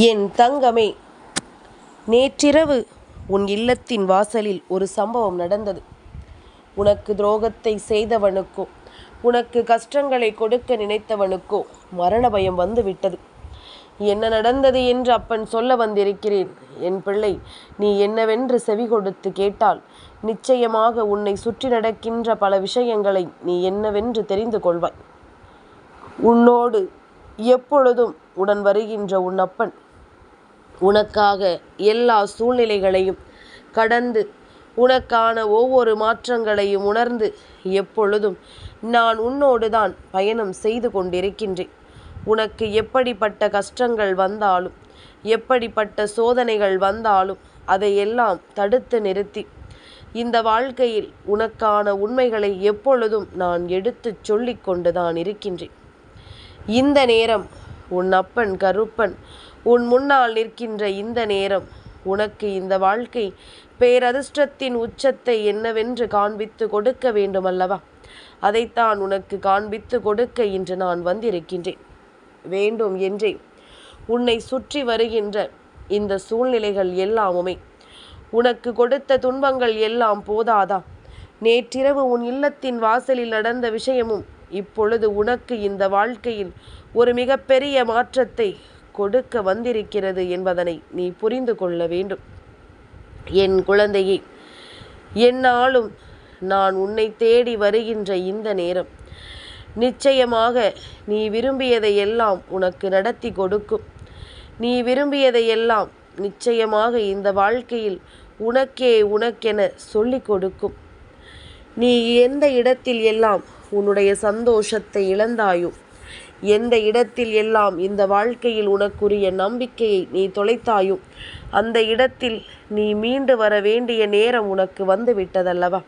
என் தங்கமே, நேற்றிரவு உன் இல்லத்தின் வாசலில் ஒரு சம்பவம் நடந்தது. உனக்கு துரோகத்தை செய்தவனுக்கோ, உனக்கு கஷ்டங்களை கொடுக்க நினைத்தவனுக்கோ மரண பயம் வந்துவிட்டது. என்ன நடந்தது என்று அப்பன் சொல்ல வந்திருக்கிறேன். என் பிள்ளை, நீ என்னவென்று செவி கொடுத்து கேட்டால் நிச்சயமாக உன்னை சுற்றி நடக்கின்ற பல விஷயங்களை நீ என்னவென்று தெரிந்து கொள்வாய். உன்னோடு எப்பொழுதும் உடன் வருகின்ற உன் அப்பன் உனக்காக எல்லா சூழ்நிலைகளையும் கடந்து உனக்கான ஒவ்வொரு மாற்றங்களையும் உணர்ந்து எப்பொழுதும் நான் உன்னோடு தான் பயணம் செய்து கொண்டிருக்கின்றேன். உனக்கு எப்படிப்பட்ட கஷ்டங்கள் வந்தாலும், எப்படிப்பட்ட சோதனைகள் வந்தாலும் அதையெல்லாம் தடுத்து நிறுத்தி இந்த வாழ்க்கையில் உனக்கான உண்மைகளை எப்பொழுதும் நான் எடுத்துச் சொல்லிக் கொண்டுதான் இருக்கின்றேன். இந்த நேரம் உன் அப்பன் கருப்பன் உன் முன்னால் நிற்கின்ற இந்த நேரம் உனக்கு இந்த வாழ்க்கை பேரதிர்ஷ்டத்தின் உச்சத்தை என்னவென்று காண்பித்து கொடுக்க வேண்டுமல்லவா? அதைத்தான் உனக்கு காண்பித்து கொடுக்க இன்று நான் வந்திருக்கின்றேன். வேண்டும் என்றே உன்னை சுற்றி வருகின்ற இந்த சூழ்நிலைகள் எல்லாமுமே உனக்கு கொடுத்த துன்பங்கள் எல்லாம் போதாதா? நேற்றிரவு உன் இல்லத்தின் வாசலில் நடந்த விஷயமும் இப்பொழுது உனக்கு இந்த வாழ்க்கையில் ஒரு மிகப்பெரிய மாற்றத்தை கொடுக்க வந்திருக்கிறது என்பதனை நீ புரிந்து கொள்ள வேண்டும். என் குழந்தையே, என்னாலும் நான் உன்னை தேடி வருகின்ற இந்த நேரம் நிச்சயமாக நீ விரும்பியதை எல்லாம் உனக்கு நடத்தி கொடுக்கும். நீ விரும்பியதை எல்லாம் நிச்சயமாக இந்த வாழ்க்கையில் உனக்கென சொல்லிக் கொடுக்கும். நீ எந்த இடத்தில் எல்லாம் உன்னுடைய சந்தோஷத்தை இழந்தாயோ, எந்த இடத்தில் எல்லாம் இந்த வாழ்க்கையில் உனக்குரிய நம்பிக்கையை நீ தொலைத்தாயோ, அந்த இடத்தில் நீ மீண்டு வர வேண்டிய நேரம் உனக்கு வந்து விட்டதல்லவா?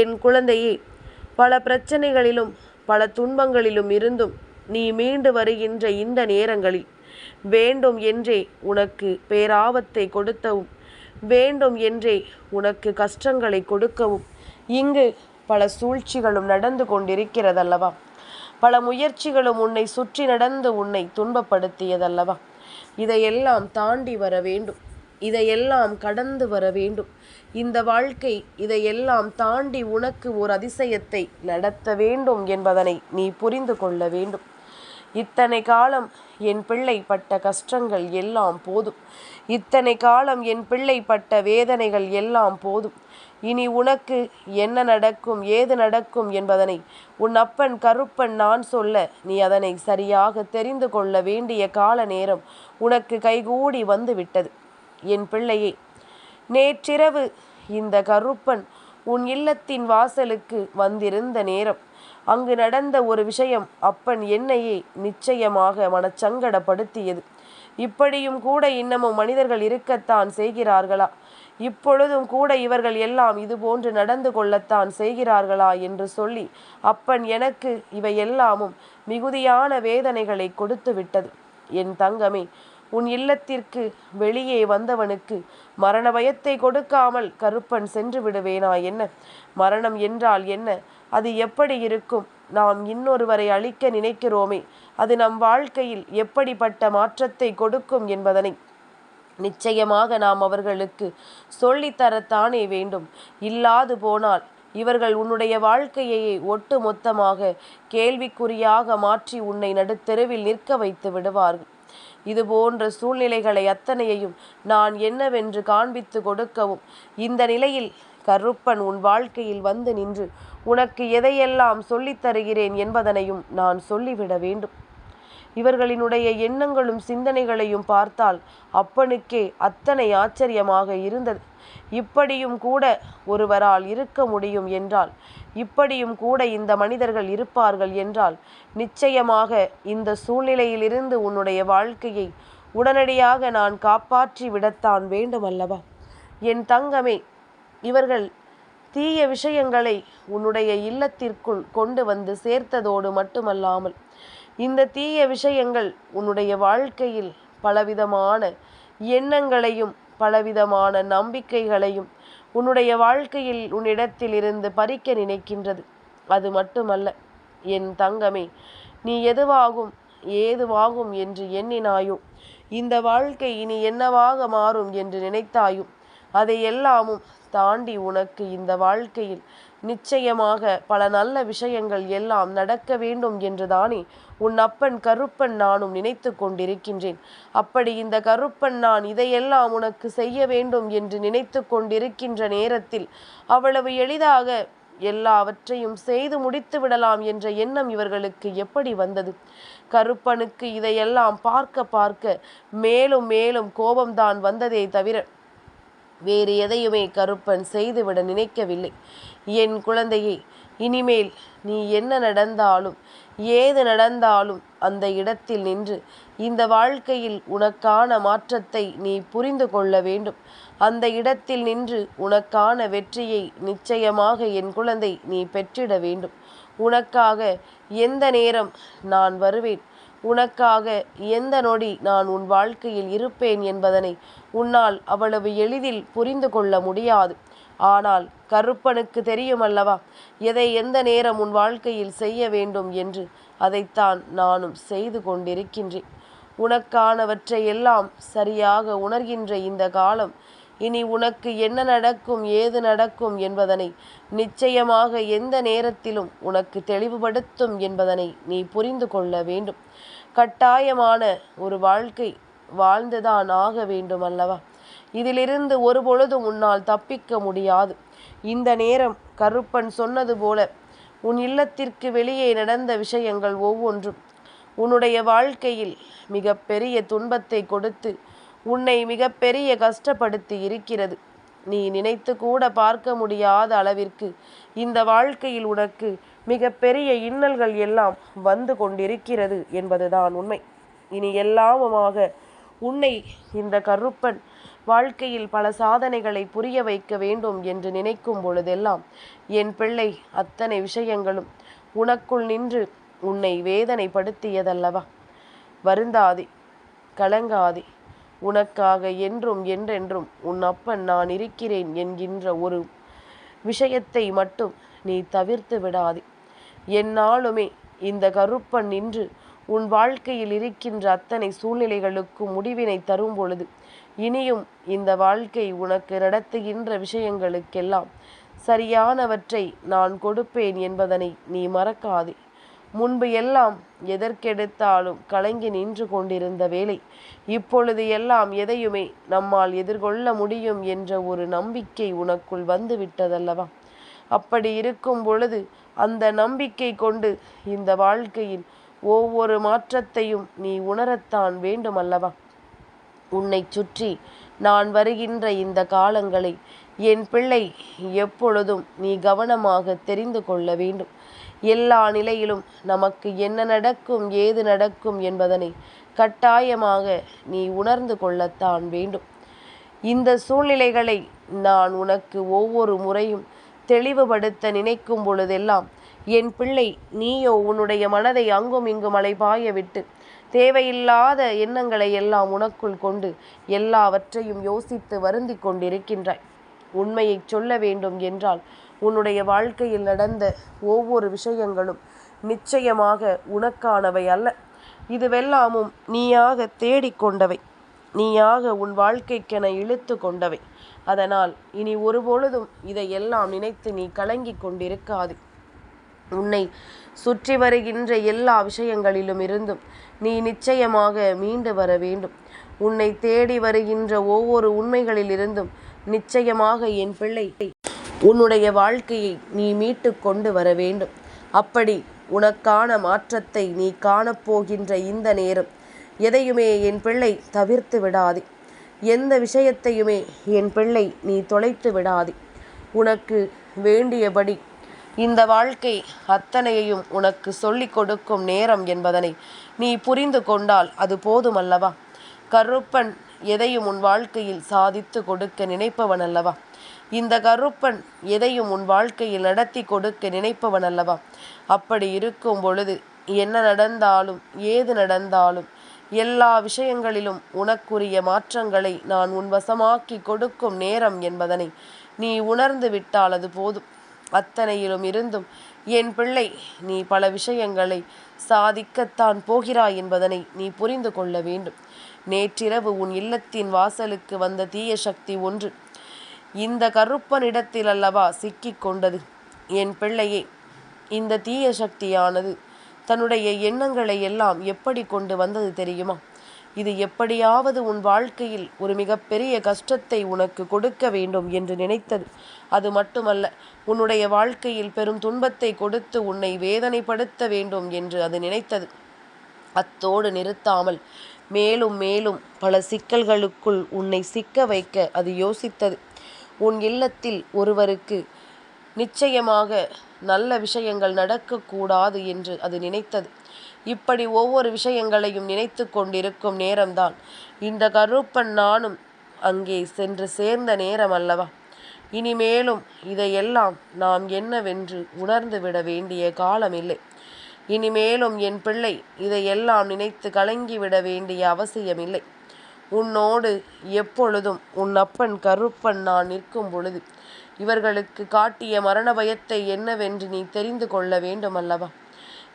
என் குழந்தையே, பல பிரச்சனைகளிலும் பல துன்பங்களிலும் இருந்தும் நீ மீண்டு வருகின்ற இந்த நேரங்களில் வேண்டும் என்றே உனக்கு பேராபத்தை கொடுக்கவும், வேண்டும் என்றே உனக்கு கஷ்டங்களை கொடுக்கவும் இங்கு பல சூழ்ச்சிகளும் நடந்து கொண்டிருக்கிறதல்லவா? பல முயற்சிகளும் உன்னை சுற்றி நடந்து உன்னை துன்பப்படுத்தியதல்லவா? இதையெல்லாம் தாண்டி வர வேண்டும், இதையெல்லாம் கடந்து வர வேண்டும். இந்த வாழ்க்கை இதையெல்லாம் தாண்டி உனக்கு ஒரு அதிசயத்தை நடத்த வேண்டும் என்பதனை நீ புரிந்து கொள்ள வேண்டும். இத்தனை காலம் என் பிள்ளை பட்ட கஷ்டங்கள் எல்லாம் போதும். இத்தனை காலம் என் பிள்ளை பட்ட வேதனைகள் எல்லாம் போதும். இனி உனக்கு என்ன நடக்கும், ஏது நடக்கும் என்பதனை உன் அப்பன் கருப்பன் நான் சொல்ல நீ அதனை சரியாக தெரிந்து கொள்ள வேண்டிய கால நேரம் உனக்கு கைகூடி வந்து விட்டது. என் பிள்ளையே, நேற்றிரவு இந்த கருப்பன் உன் இல்லத்தின் வாசலுக்கு வந்திருந்த நேரம் அங்கு நடந்த ஒரு விஷயம் அப்பன் என்னையே நிச்சயமாக மனச்சங்கடப்படுத்தியது. இப்படியும் கூட இன்னமும் மனிதர்கள் இருக்கத்தான் செய்கிறார்களா? இப்பொழுதும் கூட இவர்கள் எல்லாம் இதுபோன்று நடந்து கொள்ளத்தான் செய்கிறார்களா என்று சொல்லி அப்பன் எனக்கு இவை எல்லாமும் மிகுதியான வேதனைகளை கொடுத்து விட்டது. என் தங்கமே, உன் இல்லத்திற்கு வெளியே வந்தவனுக்கு மரண பயத்தை கொடுக்காமல் கருப்பன் சென்று விடுவேனா என்ன? மரணம் என்றால் என்ன? அது எப்படி இருக்கும்? நாம் இன்னொருவரை அழிக்க நினைக்கிறோமே, அது நம் வாழ்க்கையில் எப்படிப்பட்ட மாற்றத்தை கொடுக்கும் என்பதனை நிச்சயமாக நாம் அவர்களுக்கு சொல்லித்தரத்தானே வேண்டும். இல்லாது போனால் இவர்கள் உன்னுடைய வாழ்க்கையை ஒட்டு மொத்தமாக கேள்விக்குறியாக மாற்றி உன்னை நடுத்தெருவில் நிற்க வைத்து விடுவார்கள். இது போன்ற சூழ்நிலைகளை அத்தனையையும் நான் என்னவென்று காண்பித்து கொடுக்கவும் இந்த நிலையில் கருப்பன் உன் வாழ்க்கையில் வந்து நின்று உனக்கு எதையெல்லாம் சொல்லித் தருகிறேன் என்பதனையும் நான் சொல்லிவிட வேண்டும். இவர்களினுடைய எண்ணங்களும் சிந்தனைகளையும் பார்த்தால் அப்பனுக்கே அத்தனை ஆச்சரியமாக இருந்தது. இப்படியும் கூட ஒருவரால் இருக்க முடியும் என்றால், இப்படியும் கூட இந்த மனிதர்கள் இருப்பார்கள் என்றால், நிச்சயமாக இந்த சூழ்நிலையிலிருந்து உன்னுடைய வாழ்க்கையை உடனடியாக நான் காப்பாற்றி விடத்தான் வேண்டுமல்லவா? என் தங்கமே, இவர்கள் தீய விஷயங்களை உன்னுடைய இல்லத்திற்குள் கொண்டு வந்து சேர்த்ததோடு மட்டுமல்லாமல் இந்த தீய விஷயங்கள் உன்னுடைய வாழ்க்கையில் பலவிதமான எண்ணங்களையும் பலவிதமான நம்பிக்கைகளையும் உன்னுடைய வாழ்க்கையில் உன்னிடத்தில் இருந்து பறிக்க நினைக்கின்றது. அது மட்டுமல்ல என் தங்கமே, நீ எதுவாகும் ஏதுவாகும் என்று எண்ணினாயோ, இந்த வாழ்க்கை இனி என்னவாக மாறும் என்று நினைத்தாயும் அதை எல்லாமும் தாண்டி உனக்கு இந்த வாழ்க்கையில் நிச்சயமாக பல நல்ல விஷயங்கள் எல்லாம் நடக்க வேண்டும் என்றுதானே உன் அப்பன் கருப்பன் நானும் நினைத்து கொண்டிருக்கின்றேன். அப்படி இந்த கருப்பன் நான் இதையெல்லாம் உனக்கு செய்ய வேண்டும் என்று நினைத்து கொண்டிருக்கின்ற நேரத்தில் அவ்வளவு எளிதாக எல்லாவற்றையும் செய்து முடித்து விடலாம் என்ற எண்ணம் இவர்களுக்கு எப்படி வந்தது? கருப்பனுக்கு இதையெல்லாம் பார்க்க பார்க்க மேலும் மேலும் கோபம்தான் வந்ததே தவிர வேறு எதையுமே கருப்பன் செய்துவிட நினைக்கவில்லை. என் குழந்தையே, இனிமேல் நீ என்ன நடந்தாலும் ஏது நடந்தாலும் அந்த இடத்தில் நின்று இந்த வாழ்க்கையில் உனக்கான மாற்றத்தை நீ புரிந்து கொள்ள வேண்டும். அந்த இடத்தில் நின்று உனக்கான வெற்றியை நிச்சயமாக என் குழந்தை நீ பெற்றிட வேண்டும். உனக்காக எந்த நேரம் நான் வருவேன், உனக்காக எந்த நொடி நான் உன் வாழ்க்கையில் இருப்பேன் என்பதனை உன்னால் அவ்வளவு எளிதில் புரிந்து கொள்ள முடியாது. ஆனால் கருப்பனுக்கு தெரியுமல்லவா எதை எந்த நேரம் உன் வாழ்க்கையில் செய்ய வேண்டும் என்று. அதைத்தான் நானும் செய்து கொண்டிருக்கின்றேன். உனக்கானவற்றை எல்லாம் சரியாக உணர்கின்ற இந்த காலம் இனி உனக்கு என்ன நடக்கும் ஏது நடக்கும் என்பதனை நிச்சயமாக எந்த நேரத்திலும் உனக்கு தெளிவுபடுத்தும் என்பதனை நீ புரிந்து கொள்ள வேண்டும். கட்டாயமான ஒரு வாழ்க்கை வாழ்ந்துதான் ஆக வேண்டும் அல்லவா? இதிலிருந்து ஒரு பொழுதும் உன்னால் தப்பிக்க முடியாது. இந்த நேரம் கருப்பன் சொன்னது போல உன் இல்லத்திற்கு வெளியே நடந்த விஷயங்கள் ஒவ்வொன்றும் உன்னுடைய வாழ்க்கையில் மிக பெரிய துன்பத்தை கொடுத்து உன்னை மிகப்பெரிய கஷ்டப்படுத்தி இருக்கிறது. நீ நினைத்து கூட பார்க்க முடியாத அளவிற்கு இந்த வாழ்க்கையில் உனக்கு மிகப்பெரிய இன்னல்கள் எல்லாம் வந்து கொண்டிருக்கிறது என்பதுதான் உண்மை. இனி எல்லாமுமாக உன்னை இந்த கருப்பன் வாழ்க்கையில் பல சாதனைகளை புரிய வைக்க வேண்டும் என்று நினைக்கும் பொழுதெல்லாம் என் பிள்ளை அத்தனை விஷயங்களும் உனக்குள் நின்று உன்னை வேதனைப்படுத்தியதல்லவா? வருந்தாதே, கலங்காதே. உனக்காக என்றும் என்றென்றும் உன் அப்பன் நான் இருக்கிறேன் என்கின்ற ஒரு விஷயத்தை மட்டும் நீ தவிர்த்து விடாதே. எந்நாளுமே இந்த கருப்பன் நின்று உன் வாழ்க்கையில் இருக்கின்ற அத்தனை சூழ்நிலைகளுக்கும் முடிவினை தரும் பொழுது இனியும் இந்த வாழ்க்கை உனக்கு நடத்துகின்ற விஷயங்களுக்கெல்லாம் சரியானவற்றை நான் கொடுப்பேன் என்பதனை நீ மறக்காதே. முன்பு எல்லாம் எதற்கெடுத்தாலும் கலங்கி நின்று கொண்டிருந்த வேளை இப்பொழுது எல்லாம் எதையுமே நம்மால் எதிர்கொள்ள முடியும் என்ற ஒரு நம்பிக்கை உனக்குள் வந்து விட்டதல்லவா? அப்படி இருக்கும் பொழுது அந்த நம்பிக்கை கொண்டு இந்த வாழ்க்கையில் ஒவ்வொரு மாற்றத்தையும் நீ உணரத்தான் வேண்டுமல்லவா? உன்னை சுற்றி நான் வருகின்ற இந்த காலங்களை என் பிள்ளை எப்பொழுதும் நீ கவனமாக தெரிந்து கொள்ள வேண்டும். எல்லா நிலையிலும் நமக்கு என்ன நடக்கும் ஏது நடக்கும் என்பதனை கட்டாயமாக நீ உணர்ந்து கொள்ளத்தான் வேண்டும். இந்த சூழ்நிலைகளை நான் உனக்கு ஒவ்வொரு முறையும் தெளிவுபடுத்த நினைக்கும் பொழுதெல்லாம் என் பிள்ளை நீயோ உன்னுடைய மனதை அங்கும் இங்கும் அலைபாய விட்டு தேவையில்லாத எண்ணங்களை எல்லாம் உனக்குள் கொண்டு எல்லாவற்றையும் யோசித்து வருந்தி கொண்டிருக்கின்றாய். உண்மையை சொல்ல வேண்டும் என்றால் உன்னுடைய வாழ்க்கையில் நடந்த ஒவ்வொரு விஷயங்களும் நிச்சயமாக உனக்கானவை அல்ல. இதுவெல்லாமும் நீயாக தேடிக்கொண்டவை, நீயாக உன் வாழ்க்கைக்கென இழுத்து கொண்டவை. அதனால் இனி ஒருபொழுதும் இதையெல்லாம் நினைத்து நீ கலங்கி கொண்டிருக்காது. உன்னை சுற்றி வருகின்ற எல்லா விஷயங்களிலும் இருந்தும் நீ நிச்சயமாக மீண்டு வர வேண்டும். உன்னை தேடி வருகின்ற ஒவ்வொரு உண்மைகளிலிருந்தும் நிச்சயமாக என் பிள்ளை உன்னுடைய வாழ்க்கையை நீ மீட்டு கொண்டு வர வேண்டும். அப்படி உனக்கான மாற்றத்தை நீ காணப்போகின்ற இந்த நேரம் எதையுமே என் பிள்ளை தவிர்த்து விடாதே. எந்த விஷயத்தையுமே என் பிள்ளை நீ தொலைத்து விடாதே. உனக்கு வேண்டியபடி இந்த வாழ்க்கை அத்தனையையும் உனக்கு சொல்லிக் கொடுக்கும் நேரம் என்பதனை நீ புரிந்து கொண்டால் அது போதுமல்லவா? கருப்பன் எதையும் உன் வாழ்க்கையில் சாதித்து கொடுக்க நினைப்பவன் அல்லவா? இந்த கருப்பன் எதையும் உன் வாழ்க்கையில் நடத்தி கொடுக்க நினைப்பவன் அல்லவா? அப்படி இருக்கும் பொழுது என்ன நடந்தாலும் ஏது நடந்தாலும் எல்லா விஷயங்களிலும் உனக்குரிய மாற்றங்களை நான் உன் வசமாக்கி கொடுக்கும் நேரம் என்பதனை நீ உணர்ந்து விட்டால் அது போதும். அத்தனையிலும் இருந்தும் என் பிள்ளை நீ பல விஷயங்களை சாதிக்கத்தான் போகிறாய் என்பதனை நீ புரிந்து கொள்ள வேண்டும். நேற்றிரவு உன் இல்லத்தின் வாசலுக்கு வந்த தீய சக்தி ஒன்று இந்த கருப்பனிடத்தில் அல்லவா சிக்கிக் கொண்டது. என் பிள்ளையே, இந்த தீய சக்தியானது தன்னுடைய எண்ணங்களை எல்லாம் எப்படி கொண்டு வந்தது தெரியுமா? இது எப்படியாவது உன் வாழ்க்கையில் ஒரு மிகப்பெரிய கஷ்டத்தை உனக்கு கொடுக்க வேண்டும் என்று நினைத்தது. அது மட்டுமல்ல, உன்னுடைய வாழ்க்கையில் பெரும் துன்பத்தை கொடுத்து உன்னை வேதனைப்படுத்த வேண்டும் என்று அது நினைத்தது. அத்தோடு நிறுத்தாமல் மேலும் மேலும் பல சிக்கல்களுக்குள் உன்னை சிக்க வைக்க அது யோசித்தது. உன் இல்லத்தில் ஒருவருக்கு நிச்சயமாக நல்ல விஷயங்கள் நடக்கக்கூடாது என்று அது நினைத்தது. இப்படி ஒவ்வொரு விஷயங்களையும் நினைத்து கொண்டிருக்கும் நேரம்தான் இந்த கருப்பன் நானும் அங்கே சென்று சேர்ந்த நேரம் அல்லவா? இனிமேலும் இதையெல்லாம் நாம் என்னவென்று உணர்ந்து விட வேண்டிய காலமில்லை. இனிமேலும் என் பிள்ளை இதையெல்லாம் நினைத்து கலங்கிவிட வேண்டிய அவசியமில்லை. உன்னோடு எப்பொழுதும் உன் அப்பன் கருப்பன் நான் நிற்கும் பொழுது இவர்களுக்கு காட்டிய மரண பயத்தை என்னவென்று நீ தெரிந்து கொள்ள வேண்டும் அல்லவா?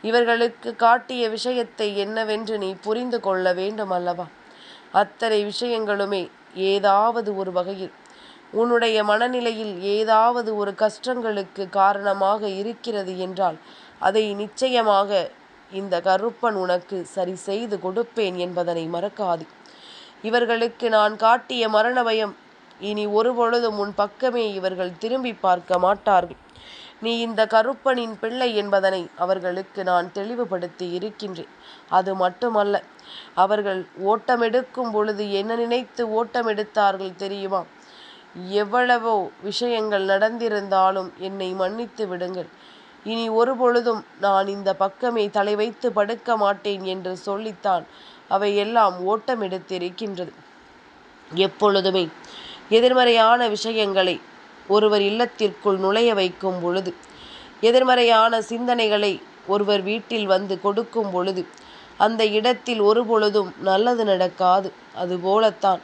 இவர்களுக்கு காட்டிய விஷயத்தை என்னவென்று நீ புரிந்து கொள்ள வேண்டும் அல்லவா? அத்தனை விஷயங்களுமே ஏதாவது ஒரு வகையில் உன்னுடைய மனநிலையில் ஏதாவது ஒரு கஷ்டங்களுக்கு காரணமாக இருக்கிறது என்றால் அதை நிச்சயமாக இந்த கருப்பன் உனக்கு சரி செய்து கொடுப்பேன் என்பதனை மறக்காது. இவர்களுக்கு நான் காட்டிய மரண பயம் இனி ஒருபொழுதும் உன் பக்கமே இவர்கள் திரும்பி பார்க்க மாட்டார்கள். நீ இந்த கருப்பனின் பிள்ளை என்பதனை அவர்களுக்கு நான் தெளிவுபடுத்தி இருக்கின்றேன். அது மட்டுமல்ல, அவர்கள் ஓட்டமெடுக்கும் பொழுது என்ன நினைத்து ஓட்டமெடுத்தார்கள் தெரியுமா? எவ்வளவோ விஷயங்கள் நடந்திருந்தாலும் என்னை மன்னித்து விடுங்கள், இனி ஒரு பொழுதும் நான் இந்த பக்கமே தலை வைத்து படுக்க மாட்டேன் என்று சொல்லித்தான் அவையெல்லாம் ஓட்டமெடுத்திருக்கின்றது. எப்பொழுதுமே எதிர்மறையான விஷயங்களை ஒருவர் இல்லத்திற்குள் நுழைய வைக்கும் பொழுது, எதிர்மறையான சிந்தனைகளை ஒருவர் வீட்டில் வந்து கொடுக்கும் பொழுது அந்த இடத்தில் ஒரு பொழுதும் நல்லது நடக்காது. அதுபோலத்தான்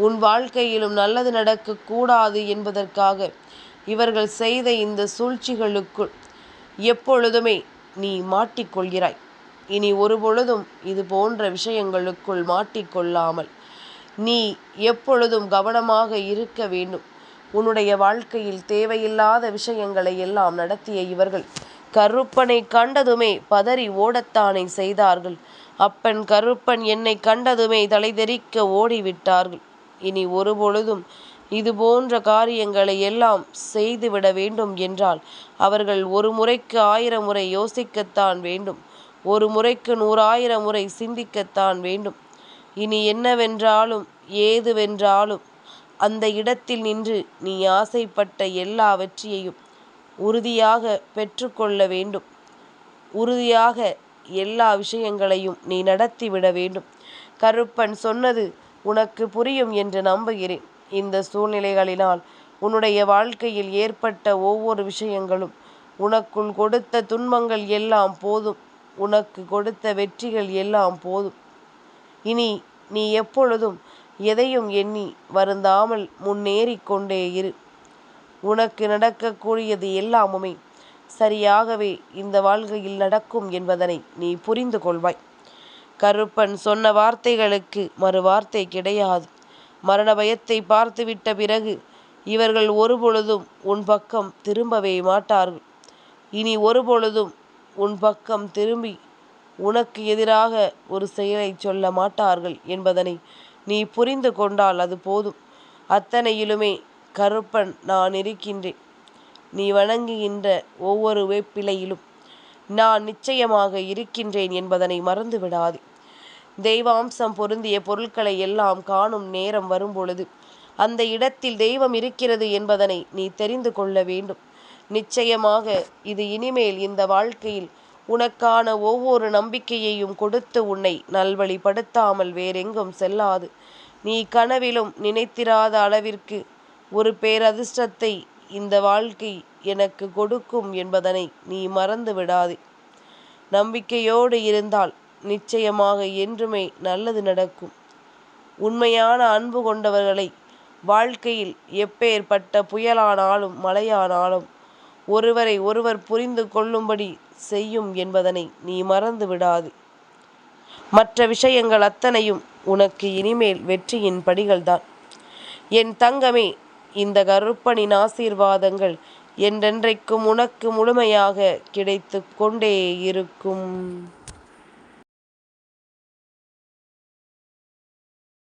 உன் வாழ்க்கையிலும் நல்லது நடக்கக்கூடாது என்பதற்காக இவர்கள் செய்த இந்த சூழ்ச்சிகளுக்குள் எப்பொழுதுமே நீ மாட்டிக்கொள்கிறாய். இனி ஒரு பொழுதும் இது போன்ற விஷயங்களுக்குள் மாட்டிக்கொள்ளாமல் நீ எப்பொழுதும் கவனமாக இருக்க வேண்டும். உன்னுடைய வாழ்க்கையில் தேவையில்லாத விஷயங்களை எல்லாம் நடத்திய இவர்கள் கருப்பனை கண்டதுமே பதறி ஓடத்தானே செய்தார்கள். அப்பன் கருப்பன் என்னை கண்டதுமே தலைதெறிக்க ஓடிவிட்டார்கள். இனி ஒரு பொழுதும் இது போன்ற காரியங்களை எல்லாம் செய்துவிட வேண்டும் என்றால் அவர்கள் ஒரு முறைக்கு 1000 முறை யோசிக்கத்தான் வேண்டும். ஒரு முறைக்கு 100,000 முறை சிந்திக்கத்தான் வேண்டும். இனி என்னவென்றாலும் ஏதுவென்றாலும் அந்த இடத்தில் நின்று நீ ஆசைப்பட்ட எல்லா வெற்றியையும் உறுதியாக பெற்றுக்கொள்ள வேண்டும். உறுதியாக எல்லா விஷயங்களையும் நீ நடத்திவிட வேண்டும். கருப்பன் சொன்னது உனக்கு புரியும் என்று நம்புகிறேன். இந்த சூழ்நிலைகளினால் உன்னுடைய வாழ்க்கையில் ஏற்பட்ட ஒவ்வொரு விஷயங்களும் உனக்குள் கொடுத்த துன்பங்கள் எல்லாம் போதும். உனக்கு கொடுத்த வெற்றிகள் எல்லாம் போதும். இனி நீ எப்பொழுதும் எதையும் எண்ணி வருந்தாமல் முன்னேறி கொண்டே இரு. உனக்கு நடக்கக்கூடியது எல்லாமுமே சரியாகவே இந்த வாழ்க்கையில் நடக்கும் என்பதனை நீ புரிந்து கொள்வாய். கருப்பன் சொன்ன வார்த்தைகளுக்கு மறு வார்த்தை கிடையாது. மரண பயத்தை பார்த்துவிட்ட பிறகு இவர்கள் ஒரு பொழுதும் உன் பக்கம் திரும்பவே மாட்டார்கள். இனி ஒரு பொழுதும் உன் பக்கம் திரும்பி உனக்கு எதிராக ஒரு செயலை சொல்ல மாட்டார்கள் என்பதனை நீ புரிந்து கொண்டால் அது போதும். அத்தனையிலுமே கருப்பன் நான் இருக்கின்றேன். நீ வணங்குகின்ற ஒவ்வொரு வேப்பிலையிலும் நான் நிச்சயமாக இருக்கின்றேன் என்பதனை மறந்து விடாதே. தெய்வாம்சம் பொருந்திய பொருட்களை எல்லாம் காணும் நேரம் வரும்பொழுது அந்த இடத்தில் தெய்வம் இருக்கிறது என்பதனை நீ தெரிந்து கொள்ள வேண்டும். நிச்சயமாக இது இனிமேல் இந்த வாழ்க்கையில் உனக்கான ஒவ்வொரு நம்பிக்கையையும் கொடுத்து உன்னை நல்வழிப்படுத்தாமல் வேறெங்கும் செல்லாது. நீ கனவிலும் நினைத்திராத அளவிற்கு ஒரு பேரதிர்ஷ்டத்தை இந்த வாழ்க்கை எனக்கு கொடுக்கும் என்பதனை நீ மறந்து விடாதே. நம்பிக்கையோடு இருந்தால் நிச்சயமாக என்றுமே நல்லது நடக்கும். உண்மையான அன்பு கொண்டவர்களை வாழ்க்கையில் எப்பேற்பட்ட புயலானாலும் மழையானாலும் ஒருவரை ஒருவர் புரிந்து கொள்ளும்படி செய்யும் என்பதனை நீ மறந்து விடாது. மற்ற விஷயங்கள் அத்தனையும் உனக்கு இனிமேல் வெற்றியின் படிகள்தான். என் தங்கமே, இந்த கருப்பனின் ஆசீர்வாதங்கள் என்றென்றைக்கும் உனக்கு முழுமையாக கிடைத்து கொண்டே இருக்கும்.